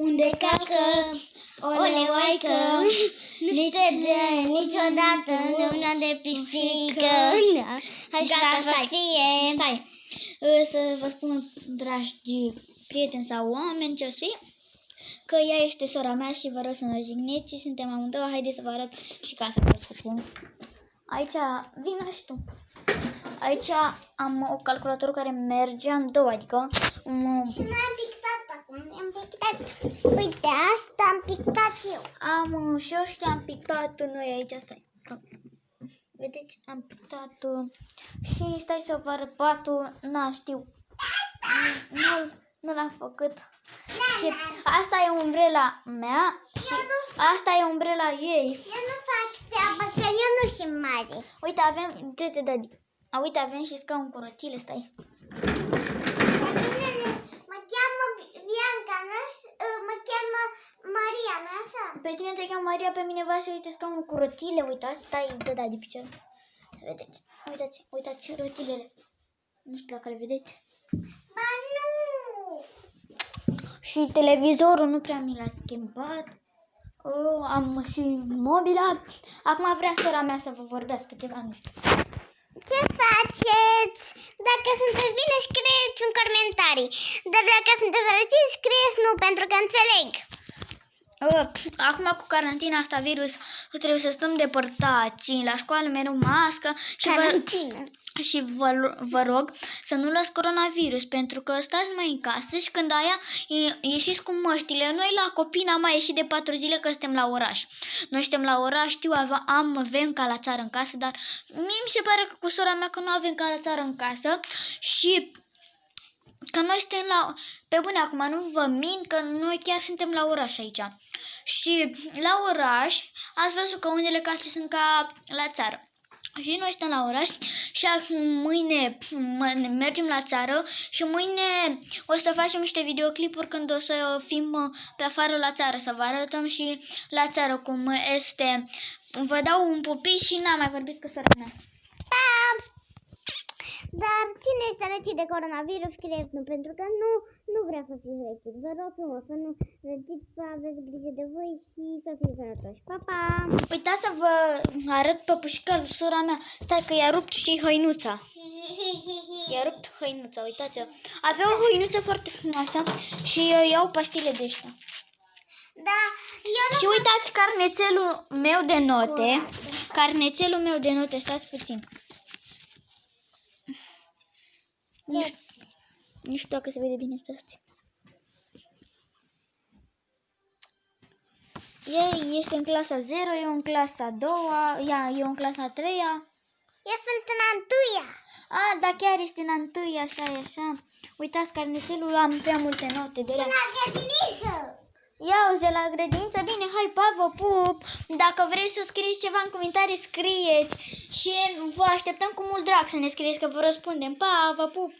unde calcă o leoaică, nu șterge niciodată una de pisică. Gata, stai. Să vă spun, dragi prieteni sau oameni, ce o fi, că ea este sora mea și vă rog să nu o jigniți. Suntem amândouă. Haideți să vă arăt și casa puțin. Aici, vino și tu. Aici am o calculatoră care merge, am două, adică... Și noi am pictat acum, Uite, asta am pictat eu. Am și eu și am pictat noi aici, stai. Vedeți, am pictat și stai să vă arăt patul, știu. Nu l-am făcut. Și asta e umbrela mea și asta e umbrela ei. Eu nu fac treaba, că eu nu sunt mare. Uite, avem, uite, avem și scaun cu rotile, stai. Mă cheamă Bianca, mă cheamă Maria, nu așa? Pe tine te cheamă Maria, pe mine Vasile, uite scaunul cu rotile, uitați, stai, de picior. Vedeți, uitați rotilele. Nu știu dacă le vedeți. Ba nu! Și televizorul nu prea mi l-ați schimbat. Am și mobila. Acum vrea sora mea să vă vorbească ceva, nu știu. Ce faceți? Dacă sunteți bine, scrieți în comentarii. Dar dacă sunteți răciți, scrieți nu, pentru că înțeleg. Acum cu carantina asta, virus, trebuie să stăm depărtați. La școală mereu mască. Și vă rog să nu luați coronavirus, pentru că stați mai în casă și când ieșiți cu măștile. Noi la copii n-am mai ieșit de 4 zile că suntem la oraș. Noi suntem la oraș, știu, avem ca la țară în casă, dar mie mi se pare că cu sora mea că nu avem ca la țară în casă și că noi suntem pe bune acum, nu vă mint că noi chiar suntem la oraș aici. Și la oraș ați văzut că unele case sunt ca la țară. Și noi suntem la oraș și mâine mergem la țară și mâine o să facem niște videoclipuri când o să fim pe afară la țară, să vă arătăm și la țară cum este. Vă dau un pupic și n-am mai vorbit cu sora mea. Dar cine este răcit de coronavirus, scrieți nu, pentru că nu vrea să fiți răcit. Vă rog frumos să nu răciți, să aveți grijă de voi și să fiți sănătoși. Pa, pa! Uitați să vă arăt păpușica lui sora mea. Stai că i-a rupt și hăinuța. I-a rupt hăinuța, uitați-o. Avea o hăinuță foarte frumoasă și iau pastile de ăștia. Da, eu nu... Și uitați carnețelul meu de note. Carnețelul meu de note, stați puțin. Nu știu dacă se vede bine asta. Ei este în clasa 0, eu în clasa 2, eu în clasa 3. Eu sunt în a 1-a. Da, chiar este în a 1-a, așa. Uitați, carnețelul, am prea multe note de la grădiniță. Ia-uzi la grădiniță, bine, hai, pa, vă pup. Dacă vreți să scrieți ceva în comentarii, scrieți. Și vă așteptăm cu mult drag să ne scrieți că vă răspundem. Pa, vă pup.